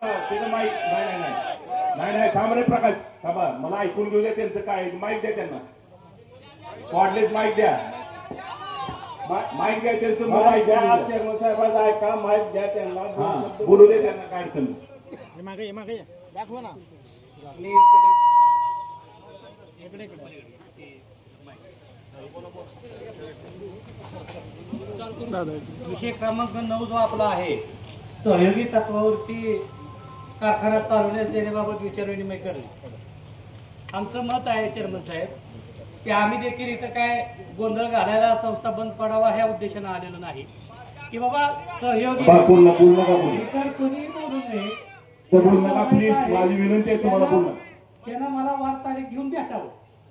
त्याचं माईक नाही नाही नाही नाही थांब रे प्रकाश थांबा मला ऐकून घेऊ द्या त्यांचं काय माईक द्या त्यांना कॉर्डलेस माईक द्या माईक द्या त्यांचं मला चेअरमन साहेबांचं ऐका माईक द्या त्यांना बोलू दे त्यांना काय अडचण मागे दाखवा ना विषय क्रमांक 9 जो आपला आहे सहयोगी तत्वावरती कारखाना चालवण्यास देण्याबाबत विचारविनिमय करणे आमचं मत आहे चेअरमन साहेब की आम्ही देखील इथं काय गोंधळ घालायला संस्था बंद पडावा ह्या उद्देशानं आलेलो नाही की बाबा सहयोगी इतर कोणी बोलू नये माझी विनंती आहे तुम्हाला बोलणं त्यांना मला वार तारीख घेऊन भेटावं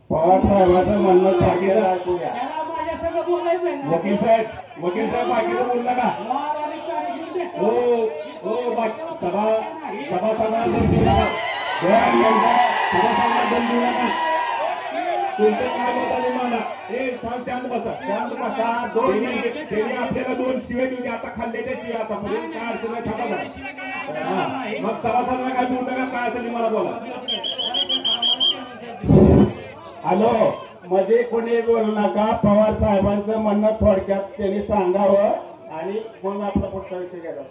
पवार साहेबांचं म्हणणं त्याला माझ्या सगळं बोलायचं आहे ना वकील साहेब बाकीचं बोलला का वार आणि तारीख घेऊन भेटावं हो सभासदांना बंद देऊ नका सभासदांना बंद देऊ नका तुमचं काय मत आहे मला शांत बसा त्यांनी आपल्याला 2 शिव्या दिली आता खाल्ल्याच्या शिव्या आता काय अडचण नाही थांबा मग सभासदांना काय बोलू नका काय असेल मला बोला हॅलो मध्ये कोणी बोलू नका पवार साहेबांचं म्हणणं थोडक्यात त्यांनी सांगावं आणि मग आपला पुढचा विषय घ्यावा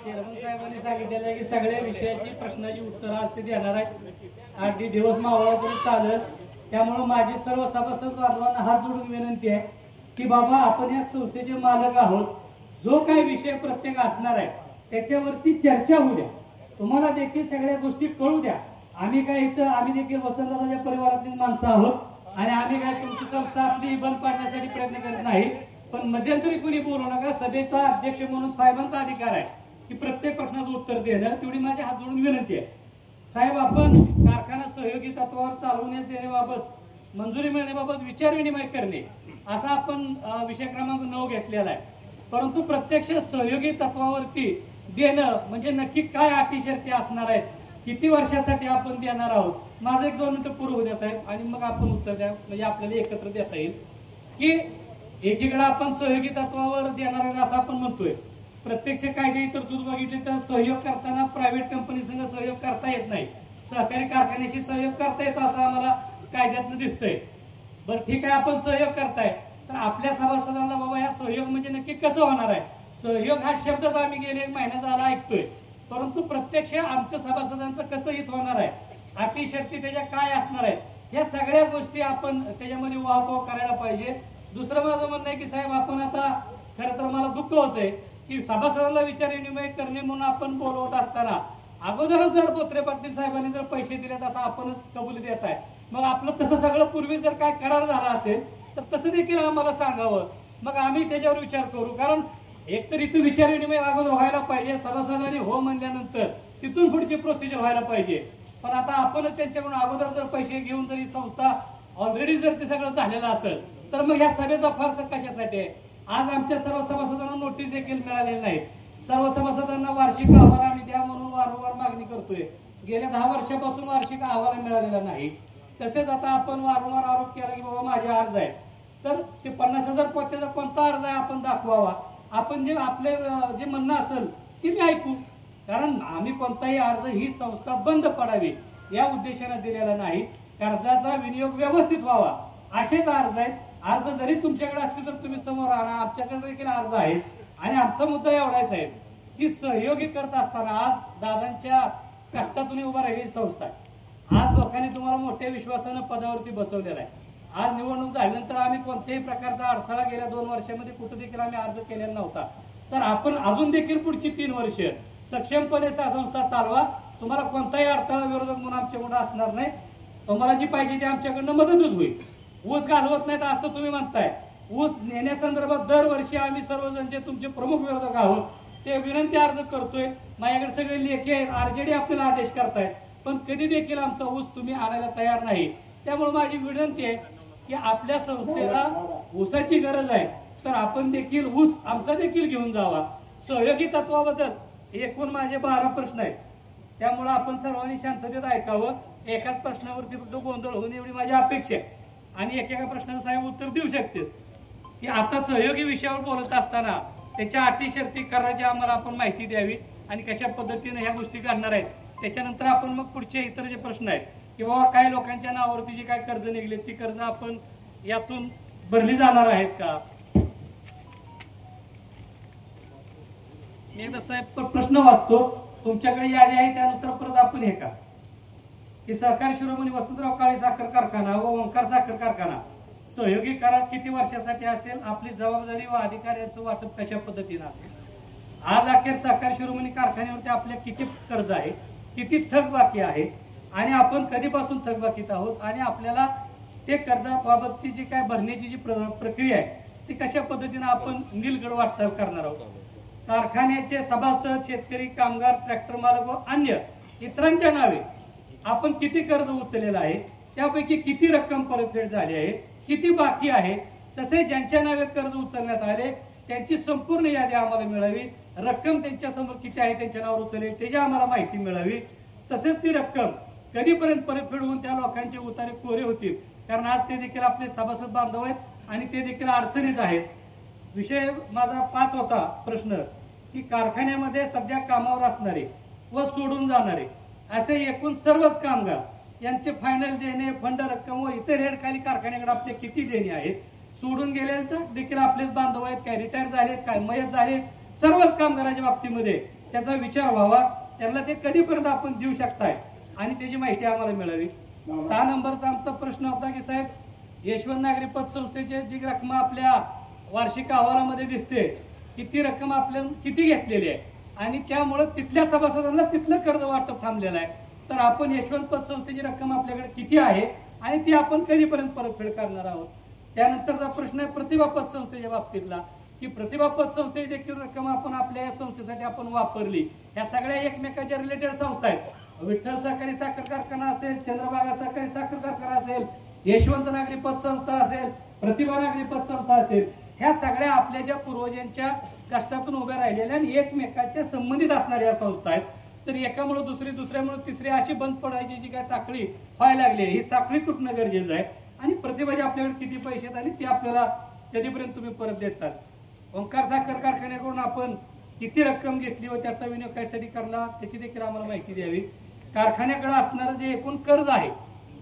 चेअरमन साहेबांनी सांगितलेलं आहे की सगळ्या विषयाची प्रश्नाची उत्तरं आज ते देणार आहेत अगदी दिवस मावळा तरी चालत त्यामुळे माझी सर्व सभासद बांधवांना हात जोडून विनंती आहे की बाबा आपण या संस्थेचे मालक आहोत जो काही विषय प्रत्येक असणार आहे त्याच्यावरती चर्चा होऊ द्या तुम्हाला देखील सगळ्या गोष्टी कळू द्या आम्ही काय इथं आम्ही देखील वसंतदादाच्या परिवारातील माणसं आहोत आणि आम्ही काय तुमची संस्था आपली बंद पाडण्यासाठी प्रयत्न करत नाही पण मध्यंतरी कुणी बोलू नका सभेचा अध्यक्ष म्हणून साहेबांचा अधिकार आहे की प्रत्येक प्रश्नाचं उत्तर देणं तेवढी माझी हात जोडून विनंती आहे साहेब आपण कारखाना सहयोगी तत्वावर चालवण्यास देण्याबाबत मंजुरी मिळण्याबाबत विचारविनिमय करणे असा आपण विषय क्रमांक 9 घेतलेला आहे परंतु प्रत्यक्ष सहयोगी तत्वावरती देणं म्हणजे नक्की काय अटी शर्ती असणार आहेत किती वर्षासाठी आपण देणार आहोत माझं 1-2 मिनिटं पूर्ण होऊ द्या साहेब आणि मग आपण उत्तर द्या म्हणजे आपल्याला एकत्र देता येईल की एकीकडे आपण सहयोगी तत्वावर देणार आहे असं आपण म्हणतोय प्रत्यक्ष कायदे तरतूद बघितली तर सहयोग करताना प्रायव्हेट कंपनी संग सहयोग करता येत नाही सहकारी कारखान्याशी सहयोग करता येतो असं आम्हाला कायद्यातनं दिसतंय बरं ठीक आहे आपण सहयोग करताय तर आपल्या सभासदांना बाबा या सहयोग म्हणजे नक्की कसं होणार आहे सहयोग हा शब्दच आम्ही गेले 1 महिना झाला ऐकतोय परंतु प्रत्यक्ष आमच्या सभासदांचं कसं हित होणार आहे अटी शर्ती त्याच्या काय असणार आहेत या सगळ्या गोष्टी आपण त्याच्यामध्ये वाहवाह करायला पाहिजे दुसरं माझं म्हणणं आहे की साहेब आपण आता खरं तर मला दुःख होतंय की सभासदांना विचारविनिमय करणे म्हणून आपण बोलवत असताना अगोदरच जर बोत्रे पाटील साहेबांनी जर पैसे दिले तसं आपणच कबुली देत आहे मग आपलं तसं सगळं पूर्वी जर काय करार झाला असेल तर तसं देखील आम्हाला सांगावं मग आम्ही त्याच्यावर विचार करू कारण एकतर इथं विचारविनिमय अगोदर व्हायला पाहिजे सभासदांनी हो म्हणल्यानंतर तिथून पुढची प्रोसिजर व्हायला पाहिजे पण आता आपणच त्यांच्याकडून अगोदर जर पैसे घेऊन जरी संस्था ऑलरेडी जर ते सगळं झालेलं असेल तर मग ह्या सभेचा फारस कशासाठी आहे आज आमच्या सर्व सभासदांना नोटीस देखील मिळालेली नाही सर्व सभासदांना वार्षिक अहवाल आम्ही द्या म्हणून वारंवार मागणी करतोय गेल्या 10 वर्षापासून वार्षिक अहवाल मिळालेला नाही तसेच आता आपण वारंवार आरोप केला की बाबा माझे अर्ज आहे तर ते 50,000 पोत्याचा कोणता अर्ज आहे आपण दाखवावा आपण जे आपले जे म्हणणं असेल ते मी ऐकू कारण आम्ही कोणताही अर्ज ही संस्था बंद पडावी या उद्देशाने दिलेला नाही कर्जाचा विनियोग व्यवस्थित व्हावा असेच अर्ज आहेत अर्ज जरी तुमच्याकडे असतील तर तुम्ही समोर आणा आमच्याकडे देखील अर्ज आहेत आणि आमचा मुद्दा एवढा आहे साहेब की सहयोगी करत असताना आज दादांच्या कष्टातून उभा राहिलेली संस्था आहे आज लोकांनी तुम्हाला मोठ्या विश्वासानं पदावरती बसवलेला आहे आज निवडणूक झाल्यानंतर आम्ही कोणत्याही प्रकारचा अडथळा गेल्या 2 वर्षामध्ये कुठे देखील आम्ही अर्ज केलेला नव्हता तर आपण अजून देखील पुढची 3 वर्ष सक्षमपणे संस्था चालवा तुम्हाला कोणताही अडथळा विरोधक म्हणून आमच्याकडून असणार नाही तुम्हाला जी पाहिजे ती आमच्याकडनं मदतच होईल ऊस घालवत नाही तर असं तुम्ही म्हणताय ऊस नेण्यासंदर्भात दरवर्षी आम्ही सर्वजण जे तुमचे प्रमुख विरोधक आहोत ते विनंती अर्ज करतोय माझ्याकडे सगळे लेखी आहेत आरजेडी आपल्याला आदेश करतायत पण कधी देखील आमचा ऊस तुम्ही आणायला तयार नाही त्यामुळे माझी विनंती आहे की आपल्या संस्थेला ऊसाची गरज आहे तर आपण देखील ऊस आमचा देखील घेऊन जावा सहयोगी तत्वाबद्दल एकूण माझे 12 प्रश्न आहेत त्यामुळे आपण सर्वांनी शांततेत ऐकावं एकाच प्रश्नावरती फक्त गोंधळ होऊन एवढी माझी अपेक्षा आहे आणि एकेका प्रश्नाचं साहेब उत्तर देऊ शकते की आता सहयोगी विषयावर बोलत असताना त्याच्या अटी शर्ती करायची आम्हाला आपण माहिती द्यावी आणि कशा पद्धतीने ह्या गोष्टी घडणार आहेत. त्याच्यानंतर आपण मग पुढचे इतर जे प्रश्न आहेत की बाबा काय लोकांच्या नावावरती जी काय कर्ज निघले ती कर्ज आपण यातून भरली जाणार आहेत का. मी एकदा साहेब प्रश्न वाचतो, तुमच्याकडे यादी आहे त्यानुसार परत आपण हे का की सहकारी शिरोमणी वसंतराव काळे साखर कारखाना व ओंकार साखर कारखाना सहयोगी करार किती वर्षासाठी असेल, आपली जबाबदारी व अधिकाऱ्यांचं वाटप कशा पद्धतीने असेल. आज अखेर सहकारी शिरोमणी कारखान्यावरती आपल्या किती कर्ज आहे, किती थकबाकी आहे आणि आपण कधीपासून थकबाकीत आहोत आणि आपल्याला ते कर्जाबाबतची जी काय भरण्याची जी प्रक्रिया आहे ती कशा पद्धतीने आपण नीलगड वाटचाल करणार आहोत. कारखान्याचे सभासद, शेतकरी, कामगार, ट्रॅक्टर मालक व अन्य इतरांच्या नावे आपण किती कर्ज उचललेलं आहे, त्यापैकी किती रक्कम परतफेड झाली आहे, किती बाकी आहे, तसे ज्यांच्या नावे कर्ज उचलण्यात आले त्यांची संपूर्ण यादी आम्हाला मिळावी. रक्कम त्यांच्या समोर किती आहे त्यांच्या नावावर उचलले त्याची आम्हाला माहिती मिळावी. तसेच ती रक्कम कधीपर्यंत परतफेड होऊन त्या लोकांचे उतारे कोरे होतील, कारण आज ते देखील आपले सभासद बांधव आहेत आणि ते देखील अडचणीत आहेत. विषय माझा 5 होता प्रश्न की कारखान्यामध्ये सध्या कामावर असणारे व सोडून जाणारे असे एकूण सर्वच कामगार यांचे फायनल देणे, फंड रक्कम व इतर हेडखाली कारखान्याकडे आपले किती देणे आहेत. सोडून गेले तर देखील आपलेच बांधव आहेत, काय रिटायर झालेत, काय मयत झाले, सर्वच कामगारांच्या बाबतीमध्ये त्याचा विचार व्हावा. त्यांना ते कधीपर्यंत आपण देऊ शकताय आणि त्याची माहिती आम्हाला मिळावी. 6 नंबरचा आमचा प्रश्न होता की साहेब यशवंत नागरी पतसंस्थेची जी रक्कम आपल्या वार्षिक अहवालामध्ये दिसते किती रक्कम आपल्या किती घेतलेली आहे आणि त्यामुळे तिथल्या सभासदांना तिथलं कर्ज वाटप थांबलेलं आहे. तर आपण यशवंत पतसंस्थेची रक्कम आपल्याकडे किती आहे आणि ती आपण कधीपर्यंत परतफेड करणार आहोत. त्यानंतरचा प्रश्न आहे प्रतिभा पतसंस्थेच्या बाबतीतला की प्रतिभा पतसंस्थेची देखील रक्कम आपण आपल्या या संस्थेसाठी आपण वापरली. ह्या सगळ्या एकमेकाच्या रिलेटेड संस्था आहेत. विठ्ठल सहकारी साखर कारखाना असेल, चंद्रभागा सहकारी साखर कारखाना असेल, यशवंत नागरी पतसंस्था असेल, प्रतिभा नागरी पतसंस्था असेल, ह्या सगळ्या आपल्या ज्या पूर्वजांच्या कष्टातून उभ्या राहिलेल्या आणि एकमेकाच्या संबंधित असणाऱ्या संस्था आहेत. तर एकामुळे दुसरी, दुसऱ्यामुळे तिसरी अशी बंद पडायची जी काय साखळी व्हायला लागली ही साखळी तुटणं गरजेचं आहे. आणि प्रतिभाचे आपल्याकडे किती पैसे आहेत आणि ते आपल्याला कधीपर्यंत तुम्ही परत देत चाल. ओंकार साखर कारखान्याकडून आपण किती रक्कम घेतली व त्याचा विनियोग कशासाठी करला त्याची देखील आम्हाला माहिती द्यावी. कारखान्याकडे असणारं जे एकूण कर्ज आहे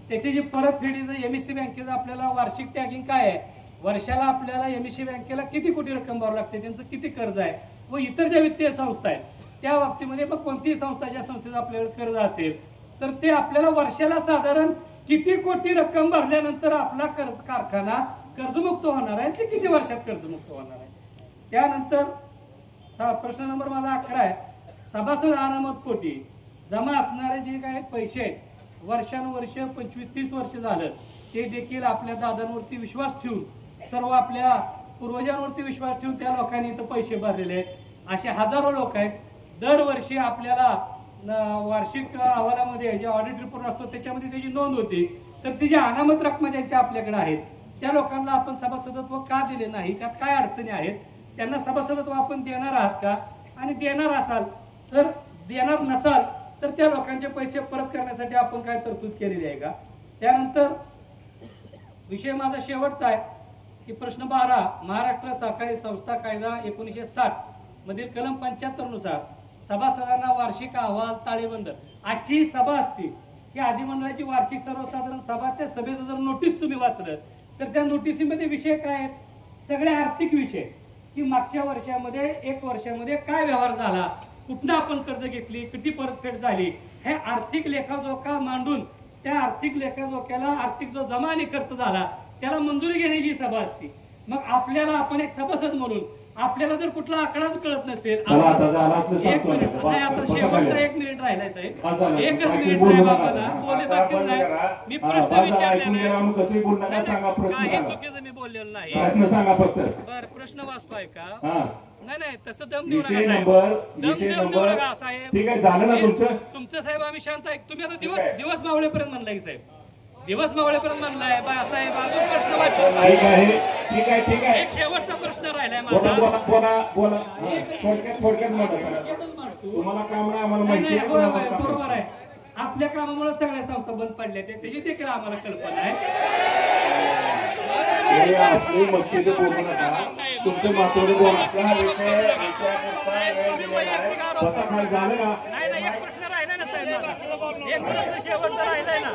त्याची जी परतफेडीचं एमएससी बँकेचं आपल्याला वार्षिक टॅगिंग काय आहे, वर्षाला आपल्याला एमएससी बँकेला किती कोटी रक्कम भरावी लागते, त्यांचं किती कर्ज आहे व इतर ज्या वित्तीय संस्था आहेत त्या बाबतीमध्ये मग कोणतीही संस्था ज्या संस्थेचं आपल्याकडे कर्ज असेल तर ते आपल्याला वर्षाला साधारण किती कोटी रक्कम भरल्यानंतर आपला कारखाना कर्जमुक्त होणार आहे, ते किती वर्षात कर्जमुक्त होणार आहे. त्यानंतर प्रश्न नंबर माझा 11 आहे. सभासद अनामत पोटी जमा असणारे जे काही पैसे आहेत वर्षानुवर्ष 25-30 वर्ष झालं ते देखील आपल्या दादांवरती विश्वास ठेवून, सर्व आपल्या पूर्वजांवरती विश्वास ठेवून त्या लोकांनी इथं पैसे भरलेले आहेत. असे हजारो लोक आहेत. दरवर्षी आपल्याला वार्षिक अहवालामध्ये जे ऑडिट रिपोर्ट असतो त्याच्यामध्ये त्याची नोंद होती. तर ती जी अनामत रक्कम ज्यांच्या आपल्याकडे आहेत त्या लोकांना आपण सभासदत्व का दिले नाही, त्यात काय अडचणी आहेत, त्यांना सभासदत्व आपण देणार आहात का, आणि देणार असाल तर देणार नसाल तर त्या लोकांचे पैसे परत करण्यासाठी आपण काय तरतूद केलेली आहे का. त्यानंतर विषय माझा शेवटचा आहे की प्रश्न 12 महाराष्ट्र सहकारी संस्था कायदा 1960 मधील कलम 75 नुसार सभासदांना वार्षिक अहवाल ताळेबंद आजची सभा असती की अधिमंडळाची वार्षिक सर्वसाधारण सभा, त्या सभेचं जर नोटीस तुम्ही वाचलं तर त्या नोटिसीमध्ये विषय काय आहेत, सगळे आर्थिक विषय की मागच्या वर्षामध्ये 1 वर्षामध्ये काय व्यवहार झाला, कुठनं आपण कर्ज घेतली, किती परतफेड झाली, हे आर्थिक लेखाजोखा मांडून त्या आर्थिक लेखाजोख्याला आर्थिक जो जमा आणि खर्च झाला त्याला मंजुरी घेण्याची सभा असती. मग आपल्याला आपण एक सभासद म्हणून आपल्याला जर कुठला आकडाच कळत नसेल, एक मिनिट नाही, आता शेवटचा 1 मिनिट राहिलाय साहेब, 1च मिनिट साहेब, आम्हाला बोलले नाही. मी प्रश्न विचारलेला काही चुकीचं मी बोललेलं नाही. बरं प्रश्न वाचतोय का. नाही तसं दम देऊ नका साहेब. तुमचं साहेब आम्ही शांत आहे. तुम्ही आता दिवस मावळेपर्यंत म्हणलाय की साहेब, दिवस मावळेपर्यंत म्हणलाय साहेब. अजून प्रश्न वाटतो. एक शेवटचा प्रश्न राहिलाय माझा. बरोबर आहे. आपल्या कामामुळे सगळ्या संस्था बंद पडल्या त्याची देखील आम्हाला कल्पना आहे. तुमचे महत्वाचे बोला. त्या विषयापुरता वेळ दिलेला आहे. बसा खाली, झालं का? नाही नाही, एक प्रश्न राहिला ना साहेब माझा. एक प्रश्न शेवटचा राहिलाय ना.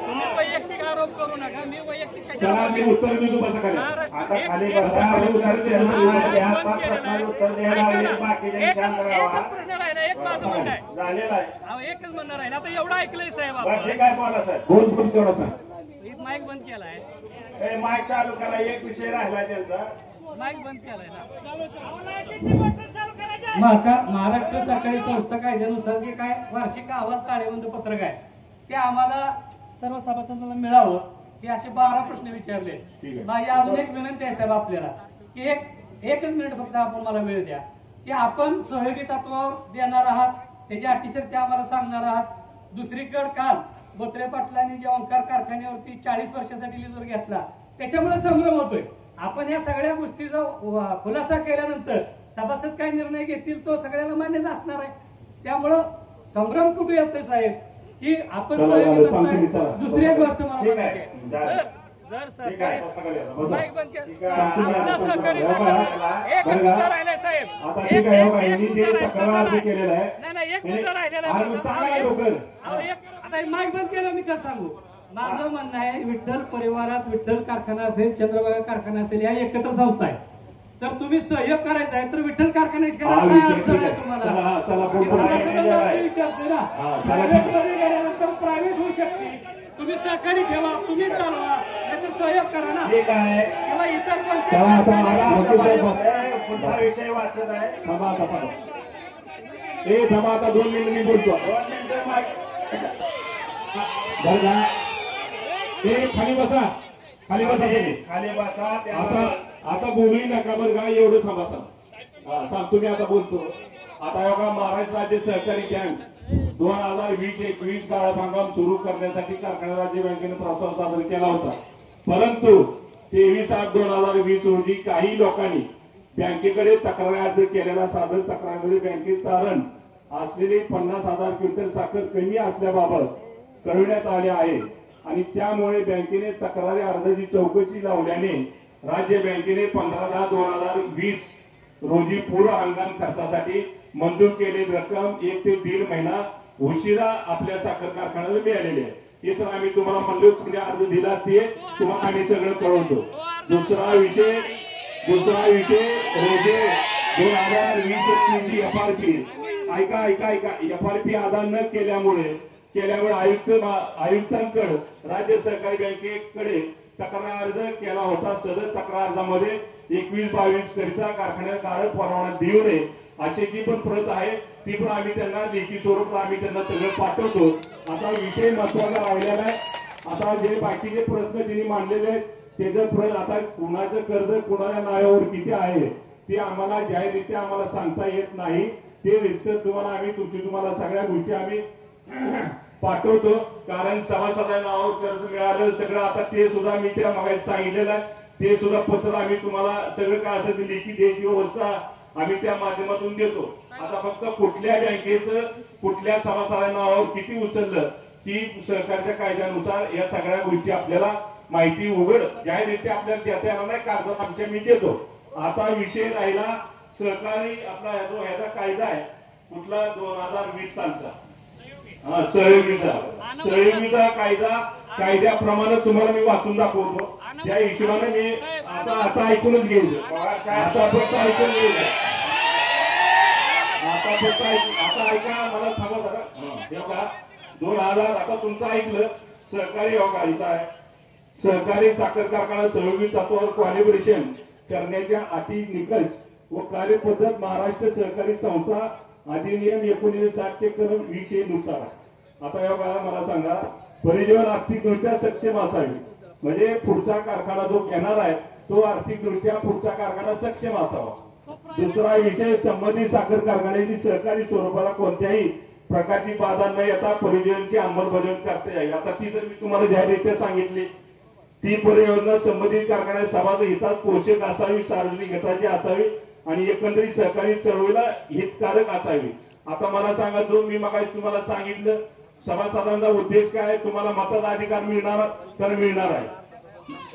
तुम्ही वैयक्तिक आरोप करू नका. मी वैयक्तिक चला मी उत्तर देतो. बसा खाली. आता खाली बसा आणि उत्तर द्यायला या 5 प्रश्नांना उत्तर द्यायला हवे. बाकीचे शांत राहा. एकच प्रश्न राहिला, एक माझं म्हणणं आहे. झालेला आहे. अहो, एकच म्हणणं राहिलं. आता एवढं ऐकलंय साहेब बस आपण. ठीक आहे, बोला सर. बोल तेवढा माईक बंद केलाय. हे माईक चालू करा. एक विषय राहिला त्यांचा. माईक बंद केलाय ना. महाराष्ट्र सरकारी संस्था कायद्यानुसार जे काय वार्षिक अहवाल ताळेबंद पत्रक आहे ते आम्हाला सर्व सभासदांना मिळावं. ते असे 12 प्रश्न ठीक विचारले. आहे. माझी अजून एक विनंती आहे साहेब आपल्याला की एकच मिनिट फक्त आपण मला वेळ द्या की आपण सहयोगी तत्वावर देणार आहात, त्याची अटीशर्ती आम्हाला सांगणार आहात. दुसरीकडे काल बोत्रे पाटलांनी जे ओंकार कारखान्यावरती 40 वर्षासाठी लिजर घेतला त्याच्यामुळे संभ्रम होतोय. आपण या सगळ्या गोष्टीचा खुलासा केल्यानंतर सभासद काय निर्णय घेतील तो सगळ्याला मान्यच असणार आहे. त्यामुळं संभ्रम कुठे येतोय साहेब की आपण चला, सहयोगी सांगतो मी, तत्व. चला. दुसरी एक गोष्ट मला ठीक म्हणायची आहे. आहे. झालं. जर ठीक आहे, बसा खाली. सरकारी बसा. माईक बंद केलं. ठीक आहे. आपलं सहकारी संघटना एक बरं का? मुद्दा राहिलाय साहेब. आता ठीक आहे, हो का? यांनी जे मुद्दा तक्रार राहिला अर्ज केलेला आहे. नाही नाही, एक मुद्दा राहिलेला अरे आहे. मग सांगा ना लवकर. अहो, एक आता माईक बंद केलं मी कसं सांगू. माझं म्हणणं आहे विठ्ठल परिवारात विठ्ठल कारखाना असेल, चंद्रभागा कारखाना असेल, या एकत्र संस्था आहे. तर तुम्ही सहयोग करायचा आहे तर विठ्ठल कारखान्याशी करा. हा, काय विषय अडचण ठीक आहे आहे. तुम्हाला? चला, हा, चला, बोल, हे बोल. सभासदांना आपण विचारतोय ना. हा, चला, प्रायव्हेट ठीक आहे. मध्ये गेल्यानंतर प्रायव्हेट होऊ शकते. तुम्ही सहकारी ठेवा, तुम्ही चालवा, नाहीतर सहयोग करा ना. ठीक आहे. किंवा इतर चला, आता मला मोठी साहेब कोणत्या बस. हे पुढचा विषय वाचत आहे. थांबा आता थांबा. ए थांबा आता 2 मिनिट मी बोलतो. 2 मिनिटं माईक. बरं का? ए खाली बसा. खाली बसा तुम्ही. खाली बसा. आता त्यावर आता बोलूही नका बरं का? एवढं थांबा आता. हा, सांगतो मी आता बोलतो. आता बघा महाराष्ट्र राज्य सहकारी बँक 2020-21 काळात हंगाम सुरू करण्यासाठी कारखाना राज्य बँकेने प्रस्ताव सादर केला होता. परंतु 23/8/2020 रोजी काही लोकांनी बँकेकडे तक्रार अर्ज केलेला सादर तक्रारीमध्ये बँकेत तारण असलेली 50,000 क्विंटल साखर कमी असल्याबाबत कळविण्यात आले आहे आणि त्यामुळे बँकेने तक्रारी अर्जाची चौकशी लावल्याने राज्य बँकेने 15/10/2020 रोजी पूर्व हंगाम खर्चासाठी मंजूर केलेली रक्कम 1 ते 1.5 महिना उशिरा आपल्या साखर कारखान्याला मिळालेली आहे. हे तर आम्ही तुम्हाला मंजूर अर्ज दिला ते तुम्हाला आम्ही सगळं कळवतो. दुसरा विषय रोजे 2020 FRP ऐका FRP अदा न केल्यामुळे आयुक्तांकडे राज्य सहकारी बँकेकडे तक्रार अर्ज केला होता. सदर तक्रार अर्जामध्ये 21-22 करिता कारखान्याला कारण परवाना देऊ नये अशी जी पण प्रत आहे ती पण आम्ही त्यांना लेखी स्वरूपात आम्ही त्यांना सगळं पाठवतो. आता विषय महत्वाचा राहिलेला आहे. आता जे बाकीचे प्रश्न त्यांनी मांडलेले आहेत त्याचं प्रत आता कुणाचं कर्ज कुणाच्या नावावर किती आहे ते आम्हाला जाहीररित्या आम्हाला सांगता येत नाही. ते रितसर तुम्हाला सगळ्या गोष्टी आम्ही पाठवतो. कारण सभासदांच्या नावावर कर्ज मिळालं सगळं आता ते सुद्धा मी त्या मागे सांगितलेलं आहे. ते सुद्धा पत्र आम्ही तुम्हाला सगळं काय असेल ते लेखी द्यायची व्यवस्था आम्ही त्या माध्यमातून देतो. आता फक्त कुठल्या बँकेचं कुठल्या सभासदांच्या नावावर किती उचललं की सहकारच्या कायद्यानुसार या सगळ्या गोष्टी आपल्याला माहिती उघड जाहीररित्या आपल्याला देता येणार नाही. कागद आमच्या मी देतो. आता विषय राहिला सहकारी आपला ह्याचा कायदा आहे कुठला 2020 सालचा सहयोगीचा कायद्याप्रमाणे तुम्हाला मी वाचून दाखवतो. त्या हिशोबाने मी आता ऐकूनच घ्यायचं. आता फक्त ऐकून घ्यायचं. आता ऐका मला थांबा जरा. 2000 आता तुमचं ऐकलं सहकारी इथं आहे. सहकारी साखर कारखाना सहयोगी तत्वावर कॉलिब्रेशन करण्याच्या अटी निकष व कार्यपद्धत महाराष्ट्र सहकारी संस्था अधिनियम 1960 कलम 20 नुसार. आता या काळात मला सांगा परिजीवन आर्थिकदृष्ट्या सक्षम असावी म्हणजे पुढचा कारखाना जो घेणार आहे तो आर्थिकदृष्ट्या पुढचा कारखाना सक्षम असावा. दुसरा विषय संबंधित साखर कारखान्याची सहकारी स्वरूपाला कोणत्याही प्रकारची बाधा न येता परियोजनेची अंमलबजावणी करता येईल. आता ती जर मी तुम्हाला जाहीररित्या सांगितली ती परियोजना संबंधित कारखान्यात समाज हितात पोषक असावी, सार्वजनिक हिताची असावी आणि एकंदरीत सहकारी चळवळीला हितकारक असावी. आता मला सांगा जो मी मगाशी तुम्हाला सांगितलं सभासदांचा उद्देश काय तुम्हाला मताचा अधिकार मिळणार तर मिळणार आहे.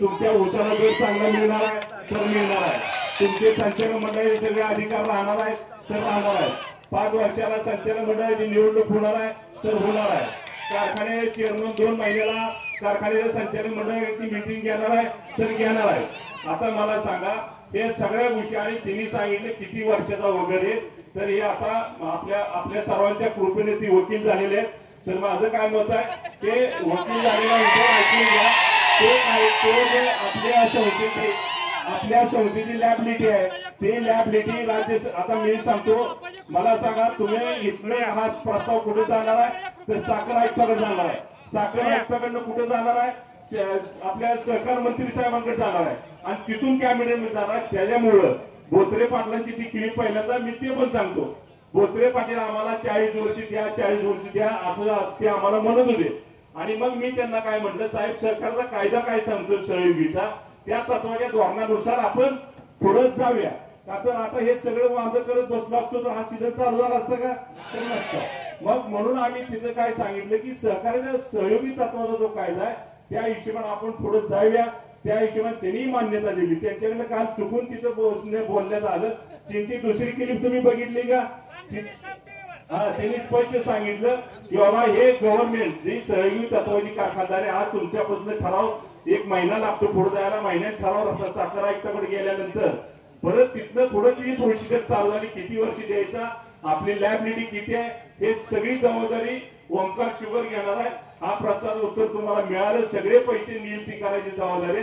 तुमच्या उसाला जर चांगला मिळणार आहे तर मिळणार आहे. तुमचे संचालक मंडळाचे सगळे अधिकार राहणार आहेत तर राहणार आहेत. 5 वर्षाला संचालक मंडळाची निवडणूक होणार आहे तर होणार आहे. कारखान्याचे चेअरमन 2 महिन्याला कारखान्याच्या संचालक मंडळाची मीटिंग घेणार आहे तर घेणार आहे. आता मला सांगा हे सगळ्या गोष्टी आणि तिने सांगितले किती वर्षाचा वगैरे, तर हे आता आपल्या सर्वांच्या कृपेने ती वकील झालेले आहेत. तर माझं काय मत आहे ते वकील झालेला ऐकून घ्या. ते काय तो जे आपल्या संस्थेची लॅबिलिटी आहे ते लॅबिलिटी राज्य आता मी सांगतो. मला सांगा तुम्ही इथले हा प्रस्ताव कुठे जाणार आहे तर साखर आयुक्ताकडे जाणार आहे. साखर आयुक्ताकडनं कुठे जाणार आहे आपल्या सहकार मंत्री साहेबांकडे जाणार आहे आणि तिथून कॅबिनेटमध्ये जाणार आहे. त्याच्यामुळं बोत्रे पाटलांची ती क्लिप पहिल्यांदा मी ते पण सांगतो. बोत्रे पाटील आम्हाला 40 वर्ष द्या 40 वर्ष द्या असं ते आम्हाला म्हणत होते. आणि मग मी त्यांना काय म्हटलं साहेब सरकारचा कायदा काय सांगतो सहयोगीचा त्या तत्वाच्या धोरणानुसार आपण पुढे जाऊया. का तर आता हे सगळं वाद करत बसलो असतो तर हा सीझन चालू झाला असतं का तर नसतं. मग म्हणून आम्ही तिथे काय सांगितलं की सहकार्याच्या सहयोगी तत्वाचा जो कायदा आहे त्या हिशोबाने आपण पुढे जाऊया. त्या हिशोबाने त्यांनी मान्यता दिली. त्यांच्याकडनं काल चुकून तिथं बोलण्यात आलं. त्यांची दुसरी क्लिप तुम्ही बघितली का? त्यांनी स्पष्ट सांगितलं की बाबा हे गव्हर्नमेंट जी सहयोगी तत्वाची कारखानदारी आज तुमच्यापासून ठराव 1 महिना लागतो पुढे जायला. महिन्यात ठराव साखर आयुक्ताकडे गेल्यानंतर परत तिथनं पुढे ती प्रोसिजर चालू झाली. किती वर्ष द्यायचा आपली लॅबिलिटी किती आहे हे सगळी जबाबदारी ओंकार शुगर घेणार आहे. हा प्रश्नाचं उत्तर तुम्हाला मिळालं. सगळे पैसे नियुक्ती करायची जबाबदारी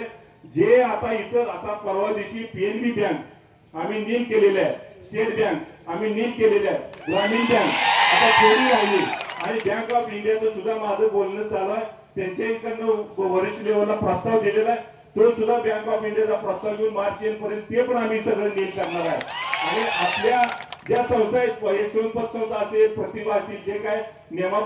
जे आता इतर आता परवा दिवशी पीएनबी बँक आम्ही नील केलेले आहे, स्टेट बँक आम्ही नील केलेले आहे, ग्रामीण बँक आता थोडी राहिली आणि बँक ऑफ इंडियाचं सुद्धा माझं बोलणं चालू आहे. त्यांच्या इकडनं वरिष्ठ लेवलला प्रस्ताव दिलेला आहे. तो सुद्धा बँक ऑफ इंडियाचा प्रस्ताव घेऊन मार्च एंड पर्यंत ते पण आम्ही सगळं नील करणार आहे. आणि आपल्या ज्या संस्था आहेत यशवंत संस्था असेल प्रतिभा असेल जे काय नियमा